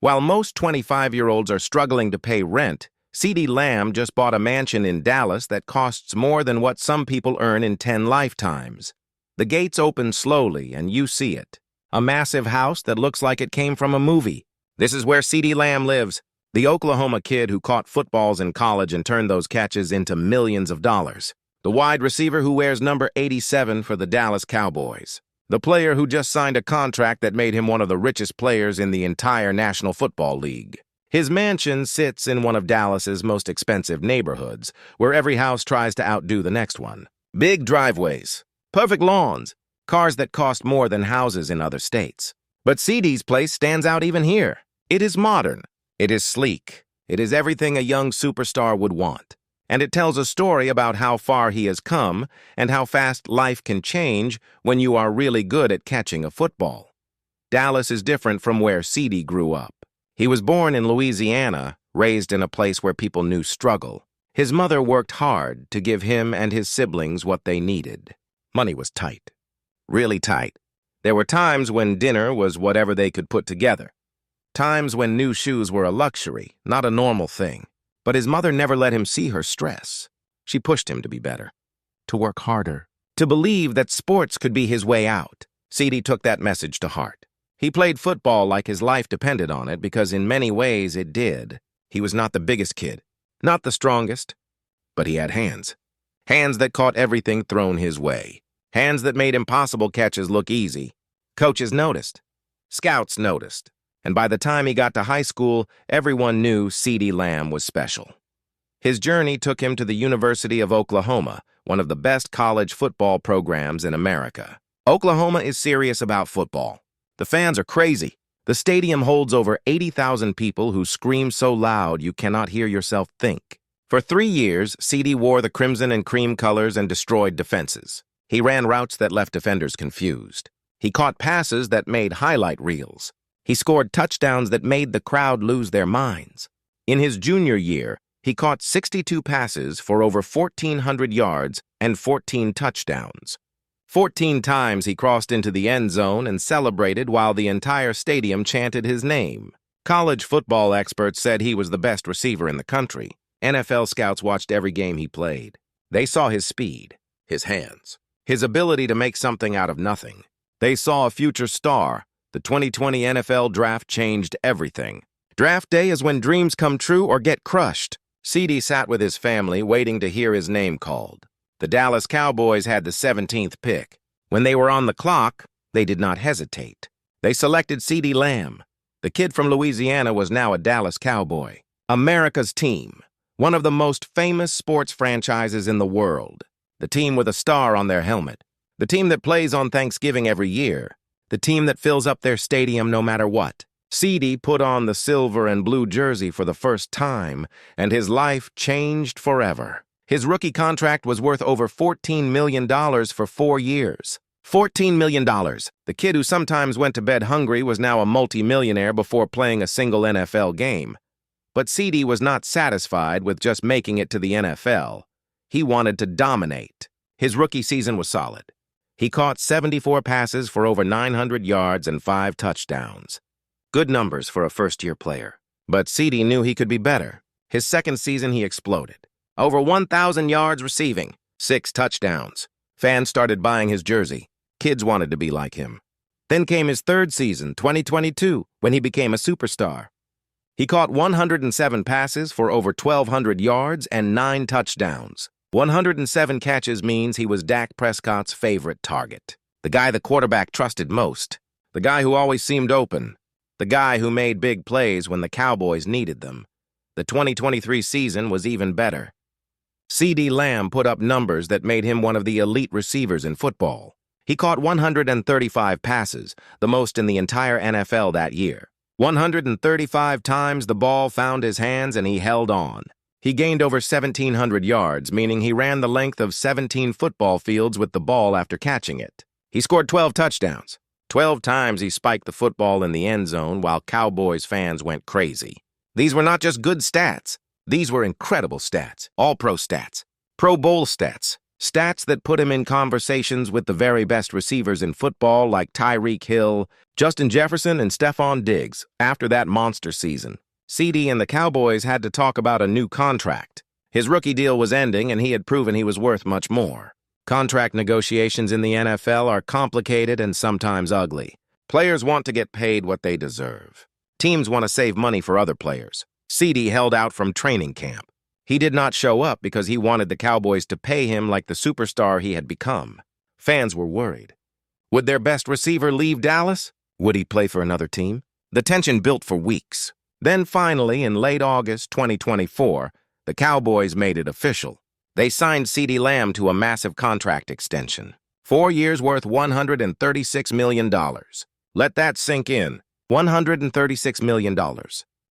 While most 25-year-olds are struggling to pay rent, CeeDee Lamb just bought a mansion in Dallas that costs more than what some people earn in 10 lifetimes. The gates open slowly, and you see it. A massive house that looks like it came from a movie. This is where CeeDee Lamb lives, the Oklahoma kid who caught footballs in college and turned those catches into millions of dollars. The wide receiver who wears number 87 for the Dallas Cowboys. The player who just signed a contract that made him one of the richest players in the entire National Football League. His mansion sits in one of Dallas's most expensive neighborhoods, where every house tries to outdo the next one. Big driveways, perfect lawns, cars that cost more than houses in other states. But CeeDee's place stands out even here. It is modern. It is sleek. It is everything a young superstar would want. And it tells a story about how far he has come and how fast life can change when you are really good at catching a football. Dallas is different from where CeeDee grew up. He was born in Louisiana, raised in a place where people knew struggle. His mother worked hard to give him and his siblings what they needed. Money was tight. Really tight. There were times when dinner was whatever they could put together. Times when new shoes were a luxury, not a normal thing. But his mother never let him see her stress. She pushed him to be better, to work harder, to believe that sports could be his way out. CeeDee took that message to heart. He played football like his life depended on it because in many ways it did. He was not the biggest kid, not the strongest, but he had hands. Hands that caught everything thrown his way. Hands that made impossible catches look easy. Coaches noticed. Scouts noticed. And by the time he got to high school, everyone knew CeeDee Lamb was special. His journey took him to the University of Oklahoma, one of the best college football programs in America. Oklahoma is serious about football. The fans are crazy. The stadium holds over 80,000 people who scream so loud you cannot hear yourself think. For 3 years, CeeDee wore the crimson and cream colors and destroyed defenses. He ran routes that left defenders confused. He caught passes that made highlight reels. He scored touchdowns that made the crowd lose their minds. In his junior year, he caught 62 passes for over 1,400 yards and 14 touchdowns. 14 times he crossed into the end zone and celebrated while the entire stadium chanted his name. College football experts said he was the best receiver in the country. NFL scouts watched every game he played. They saw his speed, his hands, his ability to make something out of nothing. They saw a future star. The 2020 NFL Draft changed everything. Draft day is when dreams come true or get crushed. CeeDee sat with his family waiting to hear his name called. The Dallas Cowboys had the 17th pick. When they were on the clock, they did not hesitate. They selected CeeDee Lamb. The kid from Louisiana was now a Dallas Cowboy. America's team. One of the most famous sports franchises in the world. The team with a star on their helmet. The team that plays on Thanksgiving every year. The team that fills up their stadium no matter what. CeeDee put on the silver and blue jersey for the first time, and his life changed forever. His rookie contract was worth over $14 million for 4 years. $14 million. The kid who sometimes went to bed hungry was now a multi-millionaire before playing a single NFL game. But CeeDee was not satisfied with just making it to the NFL. He wanted to dominate. His rookie season was solid. He caught 74 passes for over 900 yards and 5 touchdowns. Good numbers for a first-year player. But CeeDee knew he could be better. His second season, he exploded. Over 1,000 yards receiving, 6 touchdowns. Fans started buying his jersey. Kids wanted to be like him. Then came his third season, 2022, when he became a superstar. He caught 107 passes for over 1,200 yards and 9 touchdowns. 107 catches means he was Dak Prescott's favorite target. The guy the quarterback trusted most. The guy who always seemed open. The guy who made big plays when the Cowboys needed them. The 2023 season was even better. CeeDee Lamb put up numbers that made him one of the elite receivers in football. He caught 135 passes, the most in the entire NFL that year. 135 times the ball found his hands and he held on. He gained over 1,700 yards, meaning he ran the length of 17 football fields with the ball after catching it. He scored 12 touchdowns. 12 times he spiked the football in the end zone while Cowboys fans went crazy. These were not just good stats. These were incredible stats, all-pro stats, Pro Bowl stats. Stats that put him in conversations with the very best receivers in football like Tyreek Hill, Justin Jefferson, and Stephon Diggs after that monster season. CeeDee and the Cowboys had to talk about a new contract. His rookie deal was ending, and he had proven he was worth much more. Contract negotiations in the NFL are complicated and sometimes ugly. Players want to get paid what they deserve. Teams want to save money for other players. CeeDee held out from training camp. He did not show up because he wanted the Cowboys to pay him like the superstar he had become. Fans were worried. Would their best receiver leave Dallas? Would he play for another team? The tension built for weeks. Then finally, in late August 2024, the Cowboys made it official. They signed CeeDee Lamb to a massive contract extension. 4 years worth $136 million. Let that sink in. $136 million.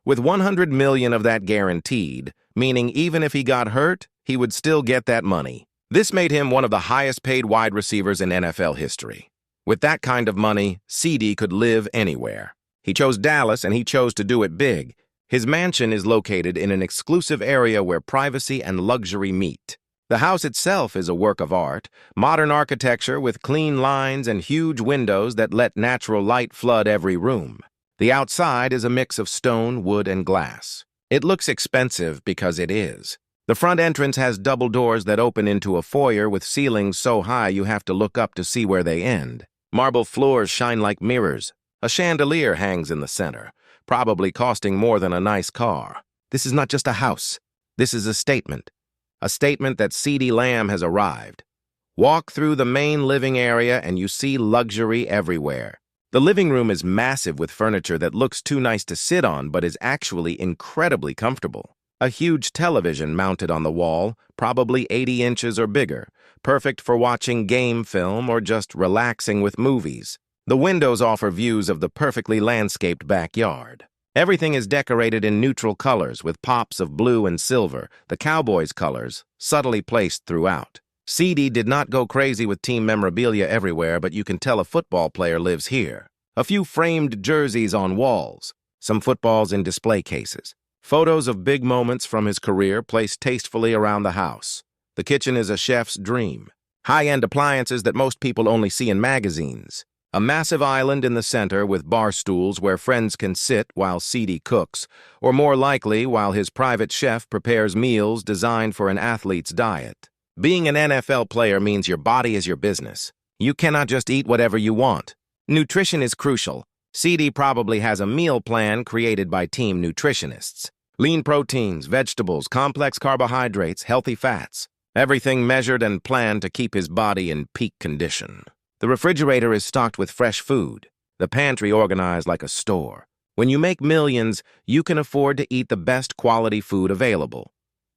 With $100 million of that guaranteed, meaning even if he got hurt, he would still get that money. This made him one of the highest-paid wide receivers in NFL history. With that kind of money, CeeDee could live anywhere. He chose Dallas, and he chose to do it big. His mansion is located in an exclusive area where privacy and luxury meet. The house itself is a work of art, modern architecture with clean lines and huge windows that let natural light flood every room. The outside is a mix of stone, wood, and glass. It looks expensive because it is. The front entrance has double doors that open into a foyer with ceilings so high you have to look up to see where they end. Marble floors shine like mirrors. A chandelier hangs in the center, probably costing more than a nice car. This is not just a house. This is a statement. A statement that CeeDee Lamb has arrived. Walk through the main living area and you see luxury everywhere. The living room is massive with furniture that looks too nice to sit on but is actually incredibly comfortable. A huge television mounted on the wall, probably 80 inches or bigger, perfect for watching game film or just relaxing with movies. The windows offer views of the perfectly landscaped backyard. Everything is decorated in neutral colors with pops of blue and silver, the Cowboys' colors, subtly placed throughout. CeeDee did not go crazy with team memorabilia everywhere, but you can tell a football player lives here. A few framed jerseys on walls, some footballs in display cases. Photos of big moments from his career placed tastefully around the house. The kitchen is a chef's dream. High-end appliances that most people only see in magazines. A massive island in the center with bar stools where friends can sit while CeeDee cooks, or more likely while his private chef prepares meals designed for an athlete's diet. Being an NFL player means your body is your business. You cannot just eat whatever you want. Nutrition is crucial. CeeDee probably has a meal plan created by team nutritionists. Lean proteins, vegetables, complex carbohydrates, healthy fats. Everything measured and planned to keep his body in peak condition. The refrigerator is stocked with fresh food. The pantry organized like a store. When you make millions, you can afford to eat the best quality food available.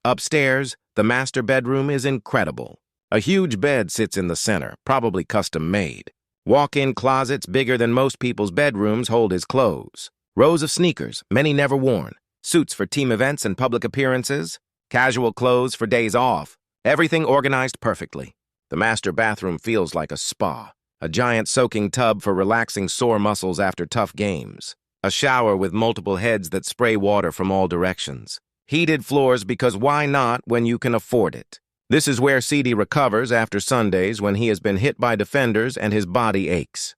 Upstairs, the master bedroom is incredible. A huge bed sits in the center, probably custom-made. Walk-in closets bigger than most people's bedrooms hold his clothes. Rows of sneakers, many never worn. Suits for team events and public appearances. Casual clothes for days off. Everything organized perfectly. The master bathroom feels like a spa. A giant soaking tub for relaxing sore muscles after tough games. A shower with multiple heads that spray water from all directions. Heated floors because why not when you can afford it? This is where CeeDee recovers after Sundays when he has been hit by defenders and his body aches.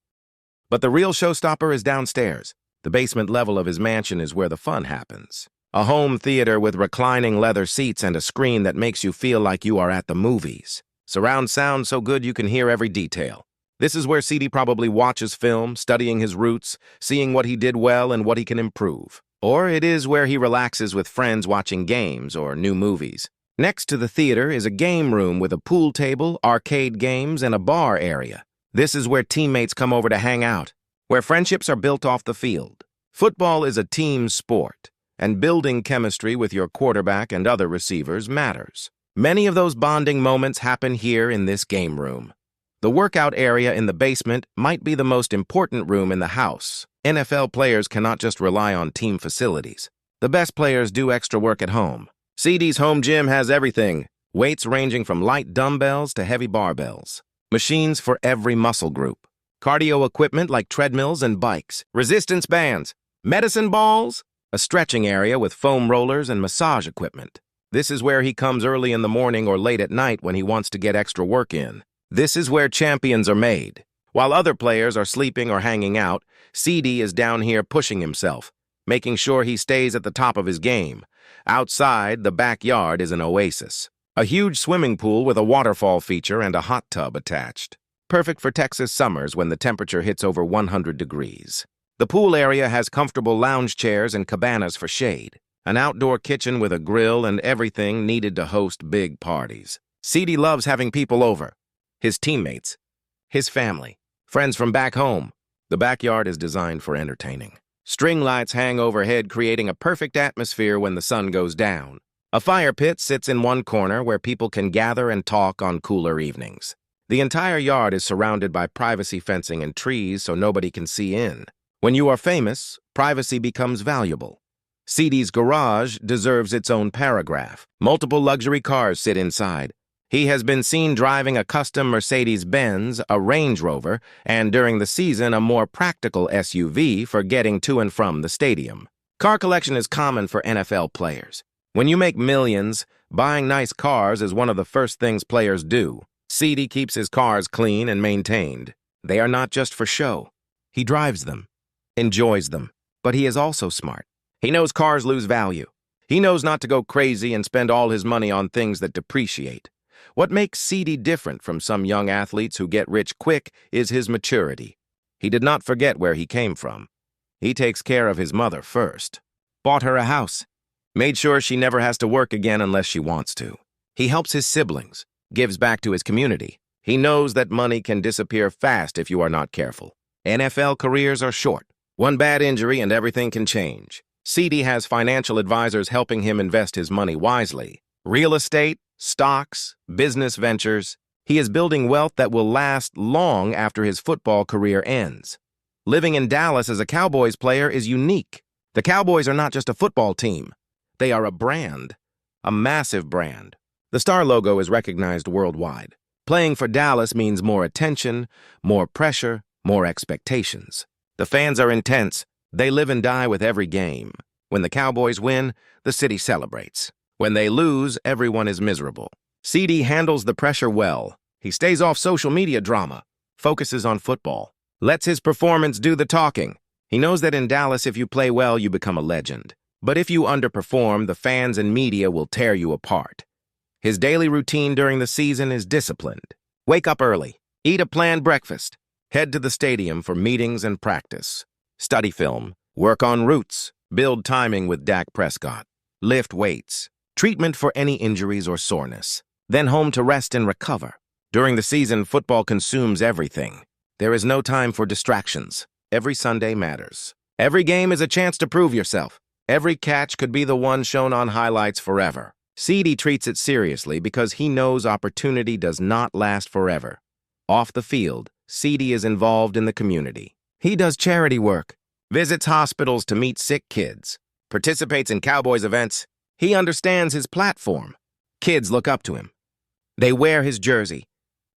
But the real showstopper is downstairs. The basement level of his mansion is where the fun happens. A home theater with reclining leather seats and a screen that makes you feel like you are at the movies. Surround sound so good you can hear every detail. This is where CeeDee probably watches film, studying his roots, seeing what he did well and what he can improve. Or it is where he relaxes with friends watching games or new movies. Next to the theater is a game room with a pool table, arcade games, and a bar area. This is where teammates come over to hang out, where friendships are built off the field. Football is a team sport, and building chemistry with your quarterback and other receivers matters. Many of those bonding moments happen here in this game room. The workout area in the basement might be the most important room in the house. NFL players cannot just rely on team facilities. The best players do extra work at home. CeeDee's home gym has everything. Weights ranging from light dumbbells to heavy barbells. Machines for every muscle group. Cardio equipment like treadmills and bikes. Resistance bands. Medicine balls. A stretching area with foam rollers and massage equipment. This is where he comes early in the morning or late at night when he wants to get extra work in. This is where champions are made. While other players are sleeping or hanging out, CeeDee is down here pushing himself, making sure he stays at the top of his game. Outside, the backyard is an oasis. A huge swimming pool with a waterfall feature and a hot tub attached. Perfect for Texas summers when the temperature hits over 100 degrees. The pool area has comfortable lounge chairs and cabanas for shade, an outdoor kitchen with a grill and everything needed to host big parties. CeeDee loves having people over. His teammates, his family, friends from back home. The backyard is designed for entertaining. String lights hang overhead, creating a perfect atmosphere when the sun goes down. A fire pit sits in one corner where people can gather and talk on cooler evenings. The entire yard is surrounded by privacy fencing and trees so nobody can see in. When you are famous, privacy becomes valuable. CeeDee's garage deserves its own paragraph. Multiple luxury cars sit inside. He has been seen driving a custom Mercedes-Benz, a Range Rover, and during the season a more practical SUV for getting to and from the stadium. Car collection is common for NFL players. When you make millions, buying nice cars is one of the first things players do. CeeDee keeps his cars clean and maintained. They are not just for show. He drives them, enjoys them, but he is also smart. He knows cars lose value. He knows not to go crazy and spend all his money on things that depreciate. What makes CeeDee different from some young athletes who get rich quick is his maturity. He did not forget where he came from. He takes care of his mother first. Bought her a house. Made sure she never has to work again unless she wants to. He helps his siblings, gives back to his community. He knows that money can disappear fast if you are not careful. NFL careers are short. One bad injury and everything can change. CeeDee has financial advisors helping him invest his money wisely. Real estate, stocks, business ventures. He is building wealth that will last long after his football career ends. Living in Dallas as a Cowboys player is unique. The Cowboys are not just a football team. They are a brand, a massive brand. The star logo is recognized worldwide. Playing for Dallas means more attention, more pressure, more expectations. The fans are intense. They live and die with every game. When the Cowboys win, the city celebrates. When they lose, everyone is miserable. CeeDee handles the pressure well. He stays off social media drama, focuses on football, lets his performance do the talking. He knows that in Dallas, if you play well, you become a legend. But if you underperform, the fans and media will tear you apart. His daily routine during the season is disciplined. Wake up early, eat a planned breakfast, head to the stadium for meetings and practice, study film, work on routes, build timing with Dak Prescott, lift weights, treatment for any injuries or soreness, then home to rest and recover. During the season, football consumes everything. There is no time for distractions. Every Sunday matters. Every game is a chance to prove yourself. Every catch could be the one shown on highlights forever. CeeDee treats it seriously because he knows opportunity does not last forever. Off the field, CeeDee is involved in the community. He does charity work, visits hospitals to meet sick kids, participates in Cowboys events. He understands his platform. Kids look up to him. They wear his jersey.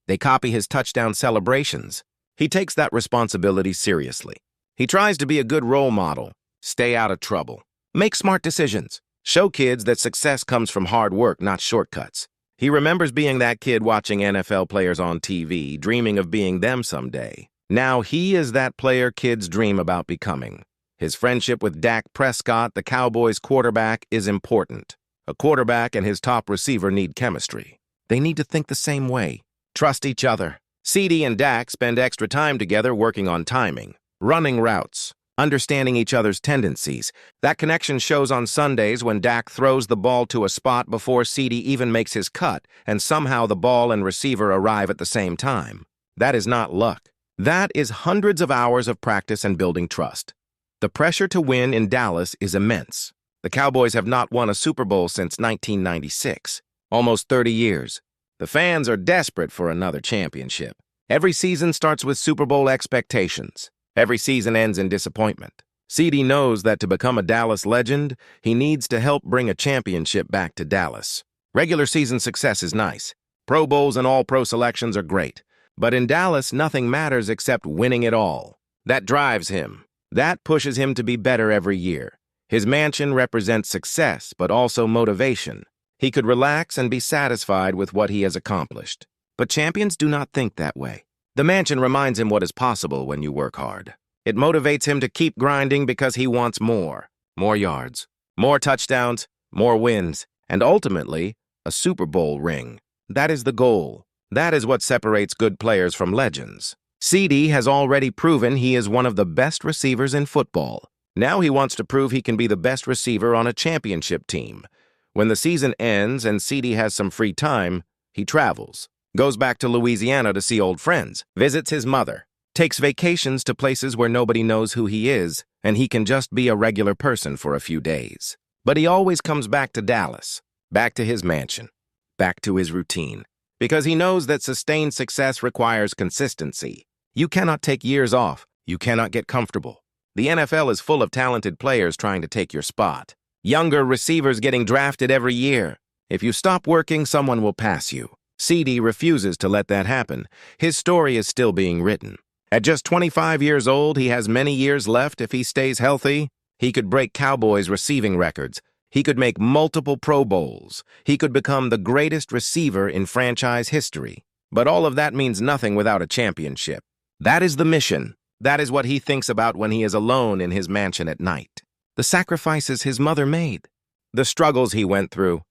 They copy his touchdown celebrations. He takes that responsibility seriously. He tries to be a good role model, stay out of trouble, make smart decisions, show kids that success comes from hard work, not shortcuts. He remembers being that kid watching NFL players on TV, dreaming of being them someday. Now he is that player kids dream about becoming. His friendship with Dak Prescott, the Cowboys quarterback, is important. A quarterback and his top receiver need chemistry. They need to think the same way, trust each other. CeeDee and Dak spend extra time together working on timing, running routes, understanding each other's tendencies. That connection shows on Sundays when Dak throws the ball to a spot before CeeDee even makes his cut, and somehow the ball and receiver arrive at the same time. That is not luck. That is hundreds of hours of practice and building trust. The pressure to win in Dallas is immense. The Cowboys have not won a Super Bowl since 1996, almost 30 years. The fans are desperate for another championship. Every season starts with Super Bowl expectations. Every season ends in disappointment. CeeDee knows that to become a Dallas legend, he needs to help bring a championship back to Dallas. Regular season success is nice. Pro Bowls and All-Pro selections are great. But in Dallas, nothing matters except winning it all. That drives him. That pushes him to be better every year. His mansion represents success, but also motivation. He could relax and be satisfied with what he has accomplished. But champions do not think that way. The mansion reminds him what is possible when you work hard. It motivates him to keep grinding because he wants more. More yards, more touchdowns, more wins, and ultimately, a Super Bowl ring. That is the goal. That is what separates good players from legends. CeeDee has already proven he is one of the best receivers in football. Now he wants to prove he can be the best receiver on a championship team. When the season ends and CeeDee has some free time, he travels, goes back to Louisiana to see old friends, visits his mother, takes vacations to places where nobody knows who he is, and he can just be a regular person for a few days. But he always comes back to Dallas, back to his mansion, back to his routine, because he knows that sustained success requires consistency. You cannot take years off. You cannot get comfortable. The NFL is full of talented players trying to take your spot. Younger receivers getting drafted every year. If you stop working, someone will pass you. CeeDee refuses to let that happen. His story is still being written. At just 25 years old, he has many years left if he stays healthy. He could break Cowboys' receiving records. He could make multiple Pro Bowls. He could become the greatest receiver in franchise history. But all of that means nothing without a championship. That is the mission. That is what he thinks about when he is alone in his mansion at night. The sacrifices his mother made. The struggles he went through.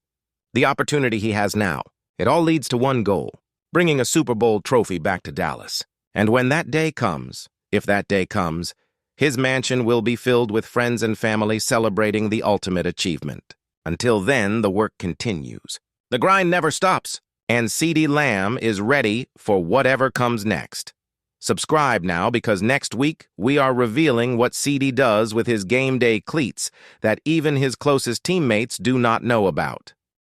The opportunity he has now. It all leads to one goal, bringing a Super Bowl trophy back to Dallas. And when that day comes, if that day comes, his mansion will be filled with friends and family celebrating the ultimate achievement. Until then, the work continues. The grind never stops, and CeeDee Lamb is ready for whatever comes next. Subscribe now because next week we are revealing what CeeDee does with his game day cleats that even his closest teammates do not know about.